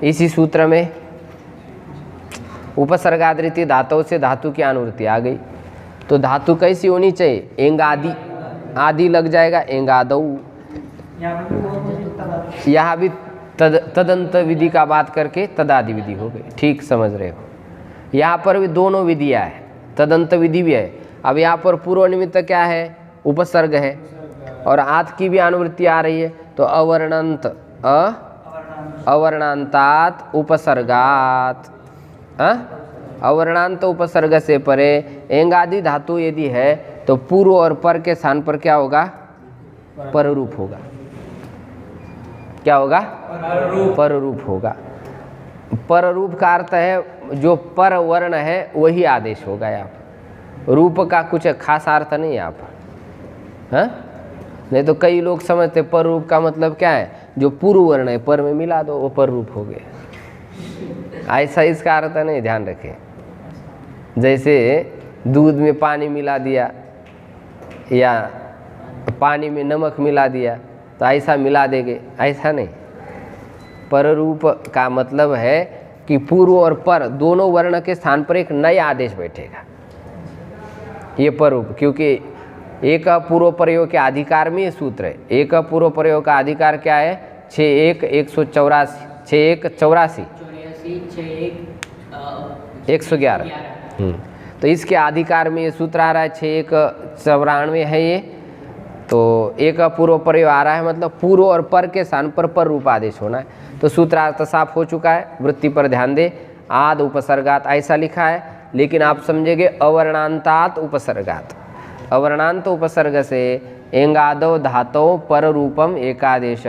इसी सूत्र में उपसर्गादृति धातु से धातु की अनुवृत्ति आ गई, तो धातु कैसी होनी चाहिए? एंग आदि, आदि लग जाएगा एंगादौ। यहाँ भी तदंत विधि का बात करके तदादि विधि हो गई। ठीक समझ रहे हो? यहाँ पर भी दोनों विधियाँ है, तदंत विधि भी है। अब यहाँ पर पूर्व निमित्त क्या है? उपसर्ग है, और आत की भी अनुवृत्ति आ रही है, तो अवर्णांत, अवर्णांतात उपसर्गात। अवर्णांत उपसर्ग से परे एंगादि धातु यदि है तो पूर्व और पर के स्थान पर क्या होगा? पररूप होगा। क्या होगा? पररूप होगा। पररूप का अर्थ है जो पर वर्ण है वही आदेश होगा यहाँ पर, रूप का कुछ खास अर्थ नहीं यहाँ पर। हाँ, नहीं तो कई लोग समझते पररूप का मतलब क्या है? जो पूर्व वर्ण है पर में मिला दो वो पररूप हो गया। ऐसा इसका अर्थ नहीं, ध्यान रखें। जैसे दूध में पानी मिला दिया या पानी में नमक मिला दिया तो ऐसा मिला देंगे, ऐसा नहीं। पररूप का मतलब है कि पूर्व और पर दोनों वर्ण के स्थान पर एक नया आदेश बैठेगा, ये पररूप। क्योंकि एक पूर्व प्रयोग के अधिकार में ये सूत्र है। एक पूर्व प्रयोग का अधिकार क्या है? 6-1 184, 6-1 84, 111। तो इसके अधिकार में ये सूत्र आ रहा है 6-1 94 है ये। तो एक पूर्व प्रयोग आ रहा है, मतलब पूर्व और पर के स्थान पर रूप आदेश होना है। तो सूत्रार्थ साफ हो चुका है। वृत्ति पर ध्यान दे। आद उपसर्गात ऐसा लिखा है, लेकिन आप समझेंगे अवर्णांतात उपसर्गात। अवर्णांत उपसर्ग से एंगादो धातो पर रूपम एकादेश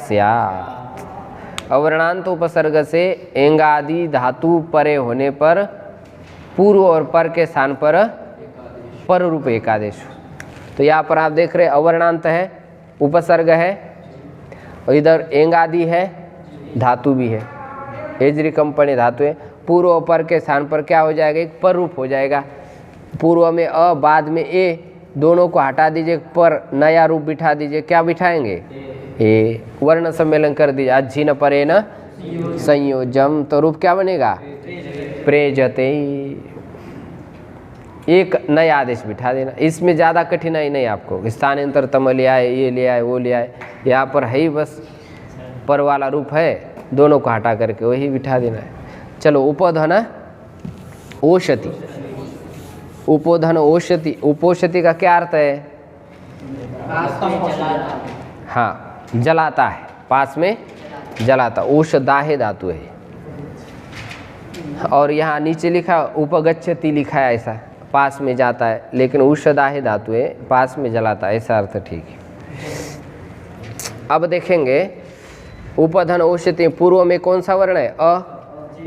स्यात्। अवर्णांत उपसर्ग से एंगादि धातु परे होने पर पूर्व और पर के स्थान पर रूप एकादेश। तो यहाँ पर आप देख रहे अवर्णांत है, उपसर्ग है, और इधर एंगादि है, धातु भी है, एजरी कंपनी धातु है, पूर्व और पर के स्थान पर क्या हो जाएगा, एक पर रूप हो जाएगा। पूर्व में अ, बाद में ए, दोनों को हटा दीजिए, पर नया रूप बिठा दीजिए। क्या बिठाएंगे, ए। वर्ण सम्मेलन कर दीजिए, अज्झिन परेण संयोजम, तो रूप क्या बनेगा, प्रेजते। एक नया आदेश बिठा देना। इसमें ज़्यादा कठिनाई नहीं आपको, स्थानांतर तम ले आए, ये ले आए, वो ले आए, यहाँ पर है ही बस पर वाला रूप है, दोनों को हटा करके वही बिठा देना है। चलो, उपोधन ओषति, उपोधन ओषति, उपोषति का क्या अर्थ है, हाँ जलाता है, पास में जलाता। ओषदाहे धातु है, और यहाँ नीचे लिखा उपगच्छति लिखा है, ऐसा पास में जाता है, लेकिन ओषदाहे धातु है, पास में जलाता है, ऐसा अर्थ ठीक है। अब देखेंगे उपधन ओषति, पूर्व में कौन सा वर्ण है, अ,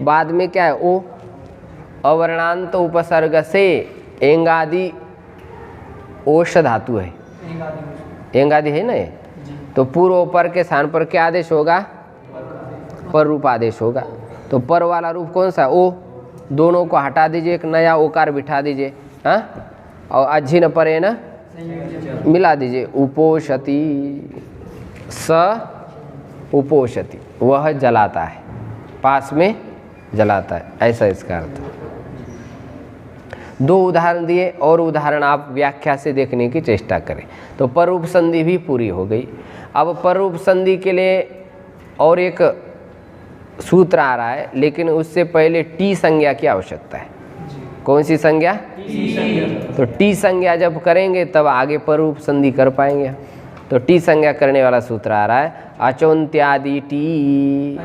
बाद में क्या है, ओ। अवर्णांत उपसर्ग से एंगादि ओष धातु है, एंगादि है ना ये, तो पूर्व पर के स्थान पर क्या आदेश होगा, पर रूप आदेश होगा। तो पर वाला रूप कौन सा, ओ, दोनों को हटा दीजिए, एक नया ओकार बिठा दीजिए, हाँ, और अज्झिन परेण मिला दीजिए, उपोषति, स उपोषति, वह जलाता है, पास में जलाता है, ऐसा इसका अर्थ। दो उदाहरण दिए, और उदाहरण आप व्याख्या से देखने की चेष्टा करें। तो पररूप संधि भी पूरी हो गई। अब पररूप संधि के लिए और एक सूत्र आ रहा है, लेकिन उससे पहले टी संज्ञा की आवश्यकता है। कौन सी संज्ञा, तो टी संज्ञा जब करेंगे तब आगे पररूप संधि कर पाएंगे। तो टी संज्ञा करने वाला सूत्र आ रहा है, अचोन्त्यादि टी,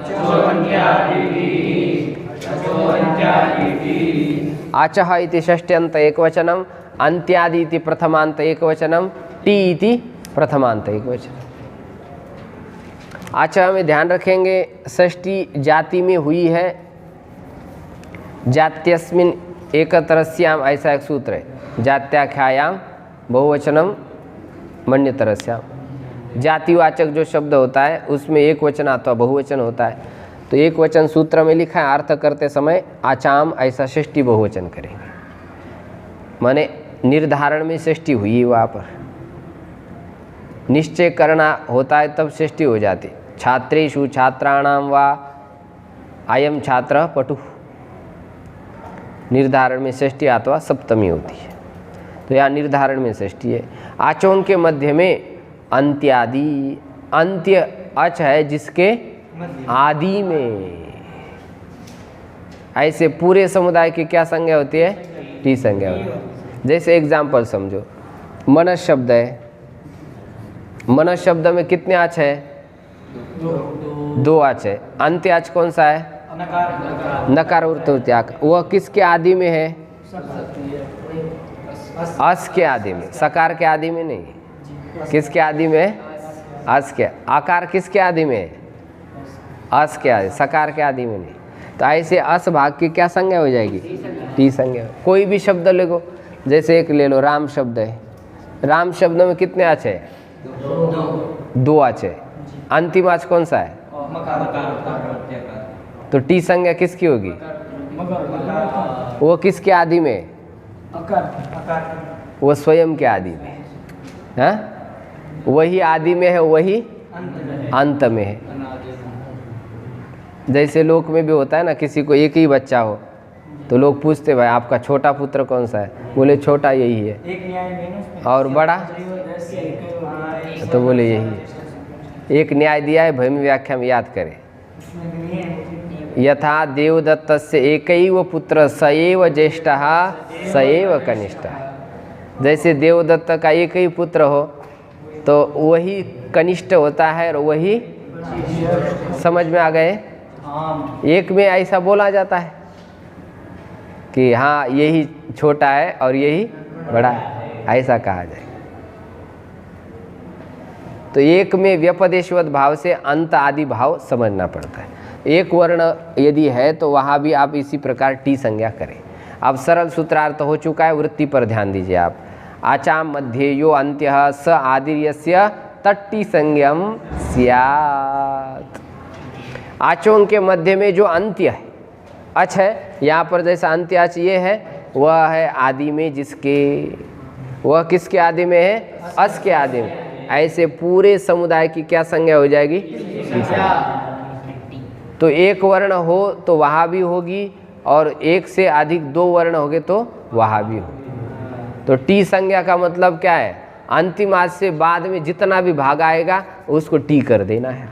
आचः इति षष्ट्यन्त एकवचनम, अन्त्यादि इति प्रथमान्त एकवचनम, टी इति प्रथमान्त एकवचनम। आचः में ध्यान रखेंगे, षष्ठी जाति में हुई है, जात्यस्मिन एकतरस्याम, ऐसा एक सूत्र है, जात्याख्यायाम बहुवचनम मन्यतरस्याम। जातिवाचक जो शब्द होता है उसमें एक वचन अथवा बहुवचन होता है, तो एक वचन सूत्र में लिखा है, अर्थ करते समय आचाम ऐसा षष्ठी बहुवचन करेंगे, माने निर्धारण में षष्ठी हुई, वहाँ पर निश्चय करना होता है तब षष्ठी हो जाती। छात्रेषु छात्राणाम वा अयम छात्र पटु, निर्धारण में षष्ठी अथवा सप्तमी होती है, तो यहाँ निर्धारण में षष्ठी है। आचों के मध्य में अंत्यादि, अंत्य अच है जिसके आदि में, ऐसे पूरे समुदाय की क्या संज्ञा होती है, टी संज्ञा होती है। जैसे एग्जाम्पल समझो, मनस शब्द है, मनस शब्द में कितने आच है, दो आच है। अंत्य आच कौन सा है, नकार उत्तुत्याक, वह किसके आदि में है, अस के आदि में, सकार के आदि में नहीं, किसके आदि में, अस के। आकार किसके आदि में, अस के आदि, सकार के आदि में नहीं। तो ऐसे अस भाग की क्या संज्ञा हो जाएगी, टी संज्ञा। कोई भी शब्द ले लो, जैसे एक ले लो राम शब्द है, राम शब्द में कितने आच है, दो आच है। अंतिम आच कौन सा है, तो टी संज्ञा किसकी होगी, वो किसके आदि में, वो स्वयं के आदि में, हाँ, वही आदि में है, वही अंत में है। जैसे लोक में भी होता है ना, किसी को एक ही बच्चा हो तो लोग पूछते भाई आपका छोटा पुत्र कौन सा है, बोले छोटा यही है, और बड़ा तो बोले यही है। एक न्याय दिया है भैमी व्याख्या में, याद करें, यथा देवदत्तस्य एकैव पुत्र स एव ज्येष्ठः स एव कनिष्ठः। जैसे देवदत्त का एक ही पुत्र हो तो वही कनिष्ठ होता है और वही, समझ में आ गए। एक में ऐसा बोला जाता है कि हाँ यही छोटा है और यही बड़ा है, ऐसा कहा जाए। तो एक में व्यपदेशवत भाव से अंत आदि भाव समझना पड़ता है। एक वर्ण यदि है तो वहाँ भी आप इसी प्रकार टी संज्ञा करें। अब सरल सूत्रार्थ हो चुका है, वृत्ति पर ध्यान दीजिए आप। आचाम मध्ये यो अंत्यः स आदिर्यस्य तट्टी संज्ञम स्यात्। आचों के मध्य में जो अंत्य है, अच है, यहाँ पर जैसा अंत्याच ये है, वह है आदि में जिसके, वह किसके आदि में है? अस के आदि में। ऐसे पूरे समुदाय की क्या संज्ञा हो जाएगी? तो एक वर्ण हो तो वहाँ भी होगी, और एक से अधिक दो वर्ण हो गए तो वहाँ भी होगी। तो टी संज्ञा का मतलब क्या है? अंतिम आद से बाद में जितना भी भाग आएगा उसको टी कर देना है।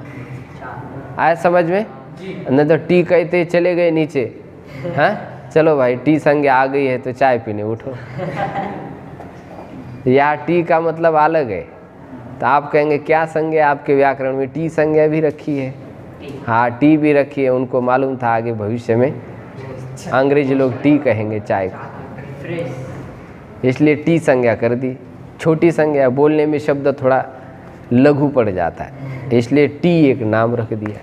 आया समझ में? नहीं तो टी कहते चले गए नीचे, हाँ चलो भाई टी संज्ञा आ गई है तो चाय पीने उठो। यहाँ टी का मतलब अलग है। तो आप कहेंगे क्या संज्ञा आपके व्याकरण में? टी संज्ञा भी रखी है। हाँ टी भी रखी है, उनको मालूम था आगे भविष्य में अंग्रेजी लोग टी कहेंगे चाय को, इसलिए टी संज्ञा कर दी। छोटी संज्ञा बोलने में शब्द थोड़ा लघु पड़ जाता है, इसलिए टी एक नाम रख दिया।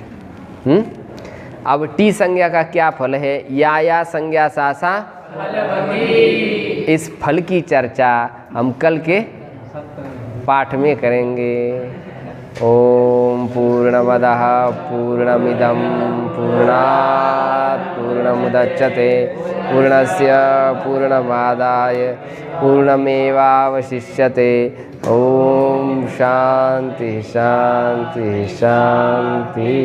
अब टी संज्ञा का क्या फल है? या संज्ञा सासा, इस फल की चर्चा हम कल के पाठ में करेंगे। ओम पूर्णमदः पूर्णमिदं पूर्णात् पूर्णमुदच्यते पूर्णस्य पूर्णमादाय पूर्णमेवावशिष्यते। ओम शांति शांति शांति।